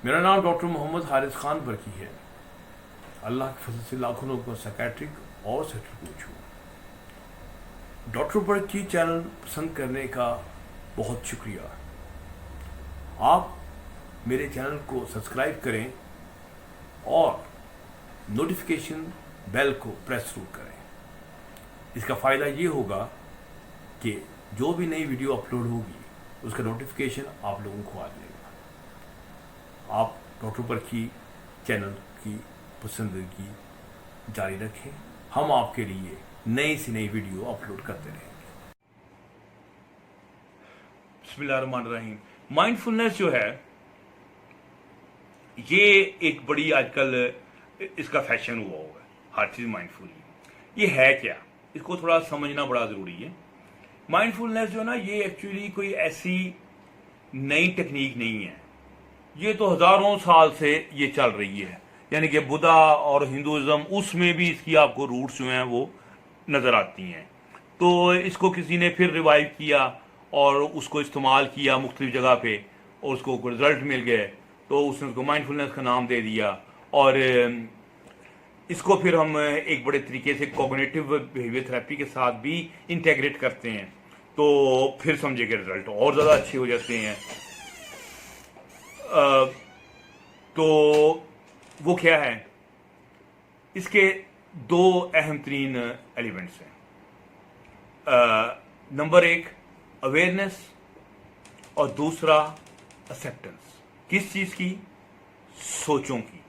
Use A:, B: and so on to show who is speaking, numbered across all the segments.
A: मेरा नाम डॉक्टर मोहम्मद हारिस खान बरकी है। अल्लाह के फजल से लाखों लोगों को साइकेट्रिक और सेक्टर कोच हूँ। डॉक्टर बरकी चैनल पसंद करने का बहुत शुक्रिया। आप मेरे चैनल को सब्सक्राइब करें और नोटिफिकेशन बेल को प्रेस जरूर करें। इसका फ़ायदा ये होगा कि जो भी नई वीडियो अपलोड होगी उसका नोटिफिकेशन आप लोगों को आ जाएगा। आप डॉक्टर बरकी चैनल की पसंदगी जारी रखें, हम आपके लिए नई से नई वीडियो अपलोड करते रहेंगे। बिस्मिल्लाहिर्रहमानिर्रहीम। माइंडफुलनेस जो है ये एक बड़ी आजकल इसका फैशन हुआ हुआ है, हर चीज़ माइंडफुल। ये है क्या, इसको थोड़ा समझना बड़ा ज़रूरी है। माइंडफुलनेस जो है ना, ये एक्चुअली कोई ऐसी नई टेक्निक नहीं है। ये तो हजारों साल से ये चल रही है, यानी कि बुद्धा और हिंदुज़म उसमें भी इसकी आपको रूट्स जो हैं वो नज़र आती हैं। तो इसको किसी ने फिर रिवाइव किया और उसको इस्तेमाल किया मुख्तलिफ जगह पे और उसको रिजल्ट मिल गए, तो उसने उसको माइंडफुलनेस का नाम दे दिया। और इसको फिर हम एक बड़े तरीके से कॉग्निटिव बिहेवियर थेरेपी के साथ भी इंटेग्रेट करते हैं, तो फिर समझे कि रिजल्ट और ज़्यादा अच्छे हो जाते हैं। तो वो क्या है, इसके दो अहम तरीन एलिमेंट्स हैं। नंबर एक अवेयरनेस और दूसरा एक्सेप्टेंस। किस चीज़ की? सोचों की।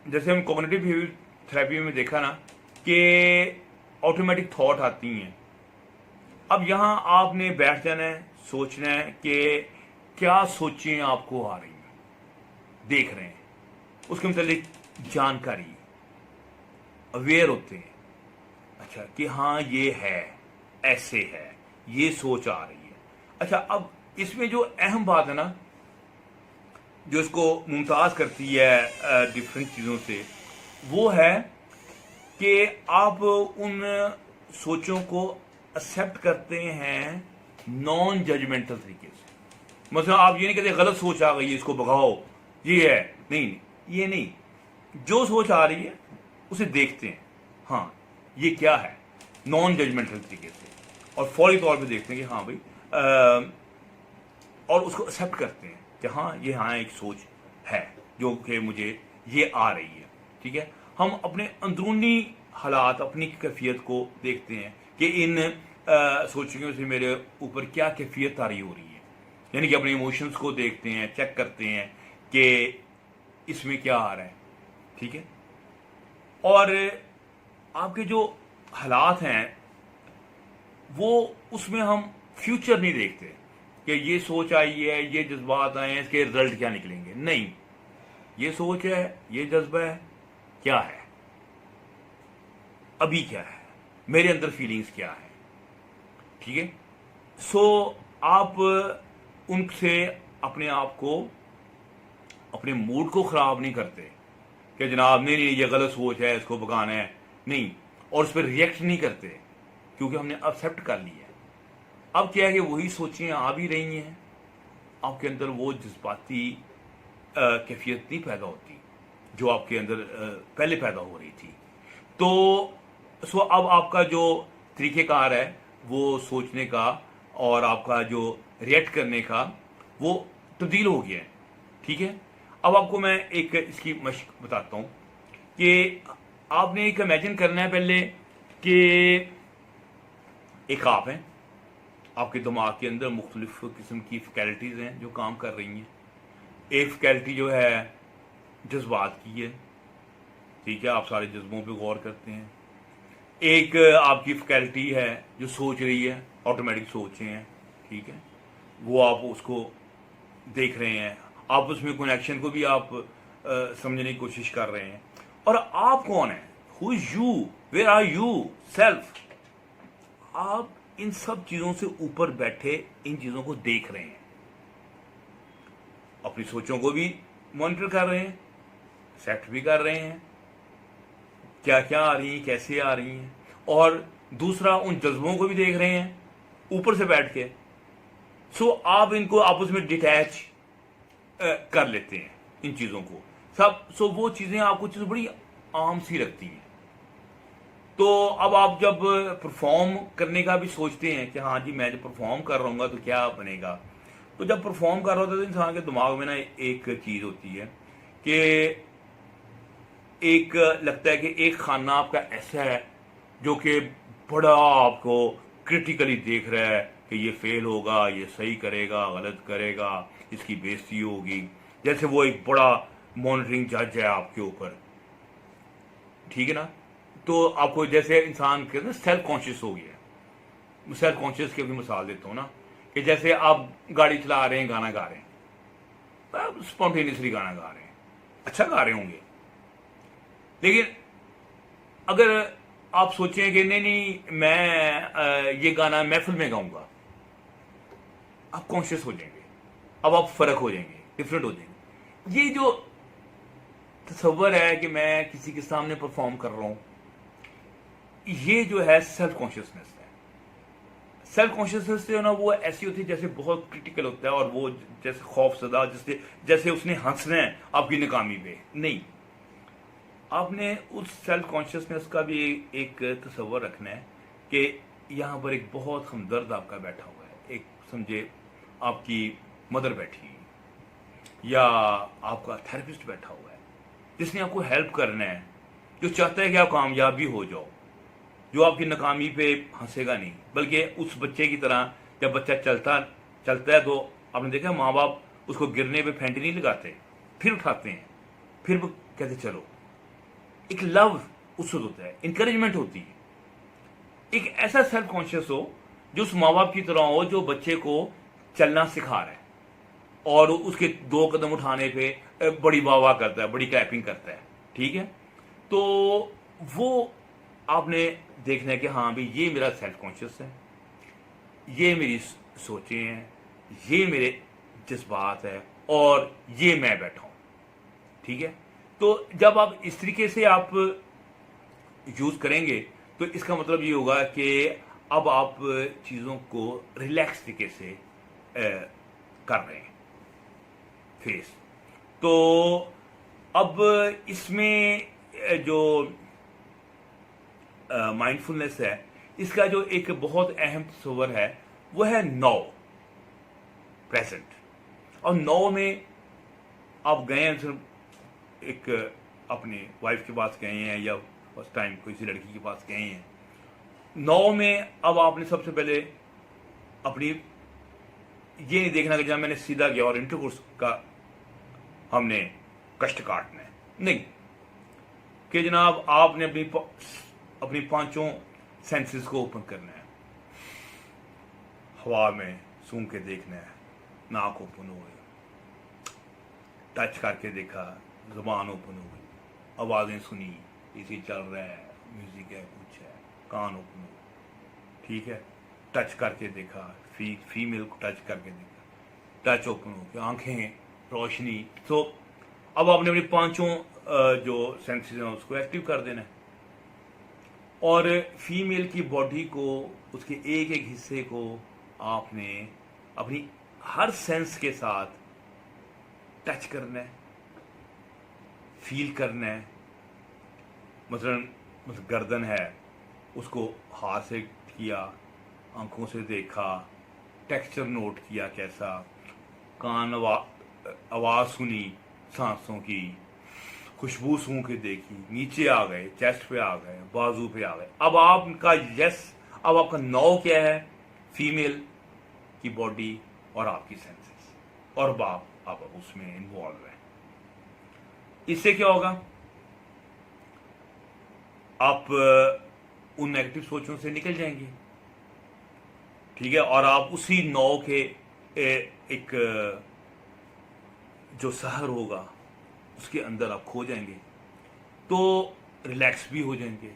A: जैसे हम कॉग्निटिव बिहेवियर थेरेपी में देखा ना कि ऑटोमेटिक थॉट आती हैं। अब यहाँ आपने बैठ जाना है, सोचना है कि क्या सोचें आपको आ रही हैं, देख रहे हैं, उसके मतलब जानकारी, अवेयर होते हैं। अच्छा कि हाँ ये है, ऐसे है, ये सोच आ रही है। अच्छा, अब इसमें जो अहम बात है ना, जो इसको मुमताज़ करती है डिफरेंट चीज़ों से, वो है कि आप उन सोचों को एक्सेप्ट करते हैं नॉन जजमेंटल तरीके से। मतलब आप ये नहीं कहते गलत सोच आ गई है इसको भगाओ, ये है, नहीं, ये नहीं। जो सोच आ रही है उसे देखते हैं, हाँ ये क्या है, नॉन जजमेंटल तरीके से, और फौरी तौर पे देखते हैं कि हाँ भाई, और उसको एक्सेप्ट करते हैं कि हाँ एक सोच है जो कि मुझे ये आ रही है। ठीक है, हम अपने अंदरूनी हालात, अपनी कैफियत को देखते हैं कि इन सोचों से मेरे ऊपर क्या कैफियत तारी हो रही है, यानी कि अपने इमोशंस को देखते हैं, चेक करते हैं कि इसमें क्या आ रहा है। ठीक है, और आपके जो हालात हैं वो, उसमें हम फ्यूचर नहीं देखते कि ये सोच आई है, ये जज्बात आए हैं, इसके रिजल्ट क्या निकलेंगे। नहीं, ये सोच है, ये जज्बा है, क्या है, अभी क्या है, मेरे अंदर फीलिंग्स क्या है। ठीक है, सो आप उनसे अपने आप को, अपने मूड को ख़राब नहीं करते कि जनाब नहीं ये गलत सोच है, इसको भगाना है, नहीं, और उस पर रिएक्ट नहीं करते क्योंकि हमने एक्सेप्ट कर लिया है। अब क्या है कि वही सोचें आ भी रही हैं, आपके अंदर वो जज्बाती कैफियत नहीं पैदा होती जो आपके अंदर पहले पैदा हो रही थी। तो सो अब आपका जो तरीक़ेकार है वो सोचने का और आपका जो रिएक्ट करने का, वो तब्दील हो गया है। ठीक है, अब आपको मैं एक इसकी मशक बताता हूँ कि आपने एक इमेजिन करना है पहले कि एक आप हैं, आपके दिमाग के अंदर मुख्तलिफ किस्म की फैकल्टीज़ हैं जो काम कर रही हैं। एक फैकल्टी जो है जज्बात की है, ठीक है, आप सारे जज्बों पे गौर करते हैं। एक आपकी फैकल्टी है जो सोच रही है, ऑटोमेटिक सोचें हैं, ठीक है, वो आप उसको देख रहे हैं, आप उसमें कनेक्शन को भी आप समझने की कोशिश कर रहे हैं। और आप कौन है, who is you, where are you, self. आप इन सब चीजों से ऊपर बैठे इन चीजों को देख रहे हैं, अपनी सोचों को भी मॉनिटर कर रहे हैं, एक्सेप्ट भी कर रहे हैं, क्या क्या आ रही हैं, कैसे आ रही हैं, और दूसरा उन जज्बों को भी देख रहे हैं ऊपर से बैठ के। सो आप इनको आपस में डिटैच کر لیتے ہیں ان چیزوں کو سو وہ چیزیں آپ کو بڑی عام سی لگتی ہیں. تو اب آپ جب پرفارم کرنے کا بھی سوچتے ہیں کہ ہاں جی میں جب پرفارم کر رہا ہوں گا تو کیا بنے گا, تو جب پرفارم کر رہا ہوتا ہے تو انسان کے دماغ میں نا ایک چیز ہوتی ہے کہ ایک لگتا ہے کہ ایک خانہ آپ کا ایسا ہے جو کہ بڑا آپ کو کرٹیکلی دیکھ رہا ہے کہ یہ فیل ہوگا, یہ صحیح کرے گا, غلط کرے گا, اس کی بےزتی ہوگی, جیسے وہ ایک بڑا مانیٹرنگ جج ہے آپ کے اوپر, ٹھیک ہے نا. تو آپ کو جیسے انسان کے سیلف کانشیس ہو گیا ہے. سیلف کانشیس کی بھی مثال دیتا ہوں نا, کہ جیسے آپ گاڑی چلا رہے ہیں, گانا گا رہے ہیں, اسپونٹینیسلی گانا گا رہے ہیں, اچھا گا رہے ہوں گے, لیکن اگر آپ سوچیں کہ نہیں میں یہ گانا محفل میں گاؤں گا, آپ کانشیس ہو جائیں گے, اب آپ فرق ہو جائیں گے, ڈفرینٹ ہو جائیں گے. یہ جو تصور ہے کہ میں کسی کے سامنے پرفارم کر رہا ہوں, یہ جو ہے سیلف کانشیسنیس ہے. سیلف کانشیسنیس جو ہے نا وہ ایسی ہوتی ہے جیسے بہت کرٹیکل ہوتا ہے, اور وہ جیسے خوف زدہ, جیسے اس نے ہنسنا ہے آپ کی ناکامی پہ. نہیں, آپ نے اس سیلف کانشیسنیس کا بھی ایک تصور رکھنا ہے کہ یہاں پر ایک بہت ہمدرد آپ کا بیٹھا ہوا ہے, ایک سمجھے آپ کی مدر بیٹھی یا آپ کا تھراپسٹ بیٹھا ہوا ہے جس نے آپ کو ہیلپ کرنا ہے, جو چاہتا ہے کہ آپ کامیاب بھی ہو جاؤ, جو آپ کی ناکامی پہ ہنسے گا نہیں, بلکہ اس بچے کی طرح جب بچہ چلتا ہے تو آپ نے دیکھا ماں باپ اس کو گرنے پہ پھینٹی نہیں لگاتے, پھر اٹھاتے ہیں, پھر وہ کہتے چلو. ایک لو اس وقت ہوتا ہے, انکریجمنٹ ہوتی ہے. ایک ایسا سیلف کانشیس ہو جو اس ماں باپ کی طرح ہو جو بچے کو چلنا سکھا رہا ہے اور اس کے 2 قدم اٹھانے پہ بڑی واہ واہ کرتا ہے, بڑی کلیپنگ کرتا ہے, ٹھیک ہے. تو وہ آپ نے دیکھنا ہے کہ ہاں بھی یہ میرا سیلف کانشیس ہے, یہ میری سوچیں ہیں, یہ میرے جذبات ہے, اور یہ میں بیٹھا ہوں, ٹھیک ہے. تو جب آپ اس طریقے سے آپ یوز کریں گے تو اس کا مطلب یہ ہوگا کہ اب آپ چیزوں کو ریلیکس طریقے سے کر رہے ہیں فیس. تو اب اس میں جو مائنڈ فلنس ہے, اس کا جو ایک بہت اہم تصور ہے وہ ہے نو, پریزنٹ. اور نو میں آپ گئے ہیں, ایک اپنی وائف کے پاس گئے ہیں یا فرسٹ ٹائم کسی لڑکی کے پاس گئے ہیں, نو میں اب آپ نے سب سے پہلے اپنی یہ نہیں دیکھنا کہ جب میں نے سیدھا گیا اور انٹرکورس کا ہم نے کشٹ کاٹنا ہے, نہیں, کہ جناب آپ نے اپنی 5 سینسز کو اوپن کرنا ہے. ہوا میں سونگ کے دیکھنا ہے, ناک اوپن ہو گئی, ٹچ کر کے دیکھا, زبان اوپن ہو گئی, آوازیں سنی, اسی چل رہا ہے, میوزک ہے, کچھ ہے, کان اوپن ہو گئے, ٹھیک ہے. ٹچ کر کے دیکھا, فیمیل کو ٹچ کر کے دیکھا, ٹچ اوپن ہو گیا, آنکھیں, روشنی. تو اب آپ نے اپنی 5 جو سینسز ہیں اس کو ایکٹیو کر دینا ہے, اور فیمیل کی باڈی کو, اس کے ایک ایک حصے کو آپ نے اپنی ہر سینس کے ساتھ ٹچ کرنا ہے, فیل کرنا ہے. مثلا گردن ہے, اس کو ہاتھ سے کیا, آنکھوں سے دیکھا, ٹیکسچر نوٹ کیا کیسا, کان آواز سنی سانسوں کی, خوشبو سونگھ کے دیکھی, نیچے آ گئے, چیسٹ پہ آ گئے, بازو پہ آ گئے. اب آپ کا اب آپ کا نو کیا ہے, فیمیل کی باڈی اور آپ کی سینسز, اور باپ آپ اس میں انوالو ہیں. اس سے کیا ہوگا, آپ ان نیگیٹو سوچوں سے نکل جائیں گے, ٹھیک ہے, اور آپ اسی نو کے ایک جو سحر ہوگا اس کے اندر آپ کھو جائیں گے. تو ریلیکس بھی ہو جائیں گے,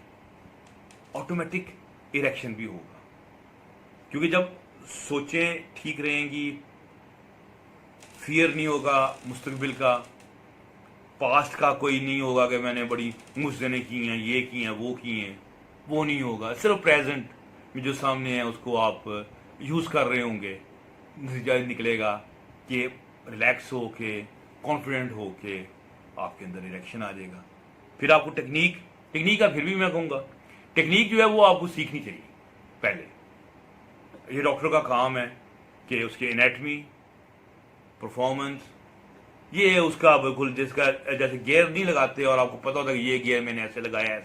A: آٹومیٹک اریکشن بھی ہوگا, کیونکہ جب سوچیں ٹھیک رہیں گی, فیئر نہیں ہوگا مستقبل کا, پاسٹ کا کوئی نہیں ہوگا کہ میں نے بڑی مشکلیں کی ہیں, یہ کی ہیں, وہ کی ہیں, وہ نہیں ہوگا. صرف پریزنٹ میں جو سامنے ہے اس کو آپ یوز کر رہے ہوں گے. نتیجہ نکلے گا کہ ریلیکس ہو کے कॉन्फिडेंट हो के आपके अंदर इरेक्शन आ जाएगा। फिर आपको टेक्निक का फिर भी मैं कहूँगा टेक्निक जो है वो आपको सीखनी चाहिए पहले। ये डॉक्टर का काम है कि उसके एनाटमी, परफॉर्मेंस, ये उसका बिल्कुल जिसका जैसे गियर नहीं लगाते और आपको पता होता है कि ये गियर मैंने ऐसे लगाया,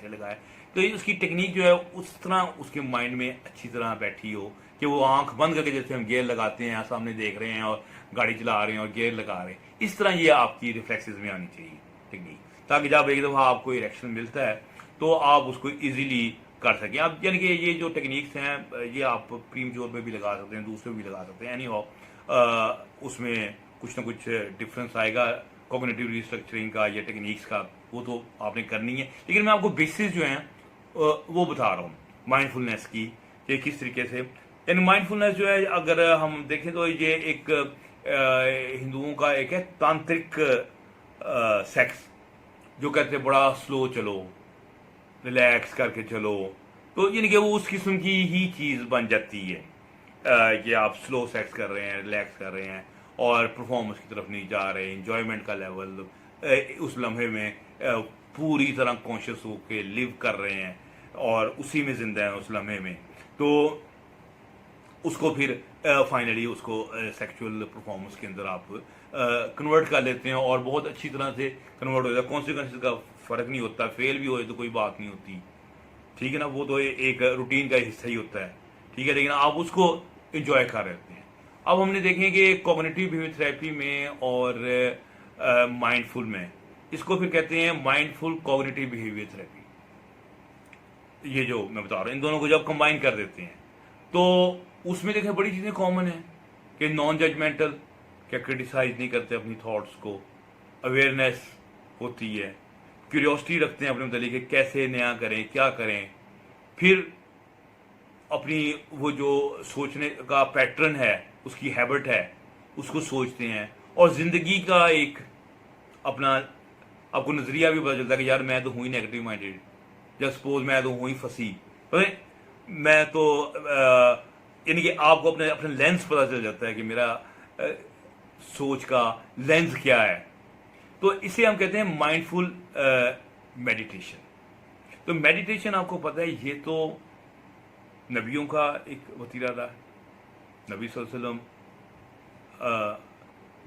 A: तो ये उसकी टेक्निक जो है उस तरह उसके माइंड में अच्छी तरह बैठी हो कि वो आंख बंद करके जैसे हम गियर लगाते हैं, सामने देख रहे हैं और गाड़ी चला रहे हैं और गियर लगा रहे हैं, इस तरह ये आपकी रिफ्लेक्सेस में आनी चाहिए टेक्निक, ताकि जब एक दफ़ा आपको इरेक्शन मिलता है तो आप उसको इजीली कर सकें। अब यानी कि ये जो टेक्निक्स हैं ये आप प्रीमच्योर में भी लगा सकते हैं, दूसरे भी लगा सकते हैं, एनी हाउ उसमें कुछ ना कुछ डिफरेंस आएगा कॉग्निटिव रिस्ट्रक्चरिंग का या टेक्निक्स का, वो तो आपने करनी है। लेकिन मैं आपको बेसिस जो हैं वो बता रहा हूँ माइंडफुलनेस की कि किस तरीके से। यानी माइंडफुलनेस जो है अगर हम देखें तो ये एक हिंदुओं का एक है तांत्रिक सेक्स, जो कहते हैं बड़ा स्लो चलो, रिलैक्स करके चलो, तो यानी कि वो उस किस्म की ही चीज़ बन जाती है कि आप स्लो सेक्स कर रहे हैं, रिलैक्स कर रहे हैं और परफॉर्मेंस की तरफ नहीं जा रहे, इंजॉयमेंट का लेवल उस लम्हे में पूरी तरह कॉन्शियस होके लिव कर रहे हैं और उसी में जिंदा हैं उस लम्हे में, तो उसको फिर फाइनली उसको सेक्सुअल परफॉर्मेंस के अंदर आप कन्वर्ट कर लेते हैं और बहुत अच्छी तरह से कन्वर्ट हो जाता है। कॉन्सिक्वेंसेस का फ़र्क नहीं होता, फेल भी हो तो कोई बात नहीं होती, ठीक है ना, वो तो एक रूटीन का हिस्सा ही होता है, ठीक है, लेकिन आप उसको इंजॉय कर रहे होते हैं। अब हमने देखें कि कॉग्निटिव बिहेवियर थेरेपी में और माइंडफुल में, इसको फिर कहते हैं माइंडफुल कॉग्निटिव बिहेवियर थेरेपी। ये जो मैं बता रहा हूँ इन दोनों को जब कंबाइन कर देते हैं तो उसमें देखें बड़ी चीज़ें कॉमन है कि नॉन जजमेंटल, क्या क्रिटिसाइज नहीं करते अपनी थॉट्स को, अवेयरनेस होती है, क्यूरियोसिटी रखते हैं अपने मतलब कि कैसे नया करें, क्या करें, फिर अपनी वो जो सोचने का पैटर्न है, उसकी हैबिट है, उसको सोचते हैं और ज़िंदगी का एक अपना आपको नज़रिया भी पता चलता है कि यार मैं तो हूँ ही नेगेटिव माइंडेड, या सपोज मैं तो हूँ ही फंसी, मैं तो यानी कि आपको अपने अपने लेंस पता चल जाता है कि मेरा सोच का लेंस क्या है, तो इसे हम कहते हैं माइंडफुल मेडिटेशन। तो मेडिटेशन आपको पता है ये तो नबियों का एक वतीरा था। नबी सल्लल्लाहु अलैहि वसल्लम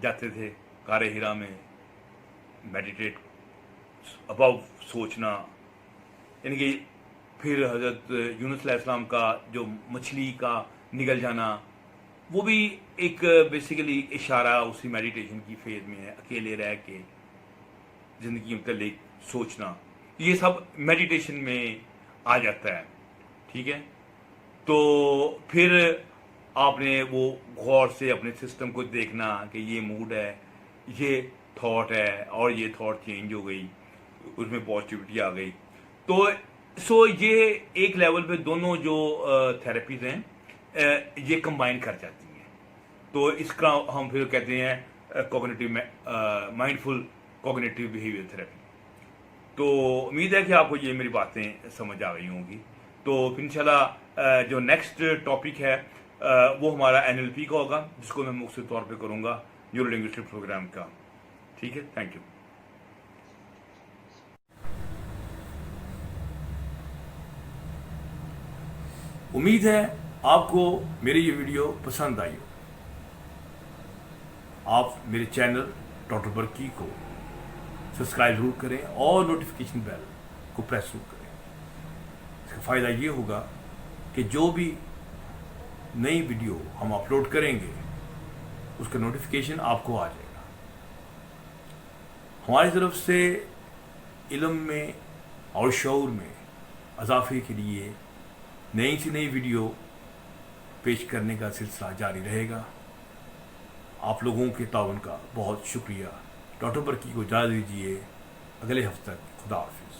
A: जाते थे गारे हिरा में मेडिटेट अबाउट सोचना, यानी कि फिर हज़रत यूनुस अलैहिस्सलाम का जो मछली का निगल जाना, वो भी एक बेसिकली इशारा उसी मेडिटेशन की फेज में है, अकेले रह के ज़िंदगी मतलब सोचना, ये सब मेडिटेशन में आ जाता है, ठीक है। तो फिर आपने वो गौर से अपने सिस्टम को देखना कि ये मूड है, ये थॉट है और ये थॉट चेंज हो गई, उसमें पॉजिटिविटी आ गई। तो सो ये एक लेवल पे दोनों जो थेरेपीज हैं ये कंबाइन कर जाती हैं, तो इसका हम फिर कहते हैं cognitive mindful cognitive behaviour therapy. तो उम्मीद है कि आपको ये मेरी बातें समझ आ गई होंगी। तो फिर इंशाल्लाह जो नेक्स्ट टॉपिक है वो हमारा NLP का होगा, जिसको मैं मुख्तसर तौर पे करूँगा न्यूरो लिंग्विस्टिक प्रोग्राम का, ठीक है। Thank you. उम्मीद है आपको मेरी ये वीडियो पसंद आई हो। आप मेरे चैनल डॉक्टर बरकी को सब्सक्राइब जरूर करें और नोटिफिकेशन बेल को प्रेस जरूर करें। इसका फ़ायदा ये होगा कि जो भी नई वीडियो हम अपलोड करेंगे उसका नोटिफिकेशन आपको आ जाएगा। हमारी तरफ से इल्म में और शऊर में इजाफे के लिए नई से नई वीडियो पेश करने का सिलसिला जारी रहेगा। आप लोगों के ताउन का बहुत शुक्रिया। डॉक्टर बरकी को इजाज़त दीजिए, अगले हफ्ते तक खुदा हाफिज़।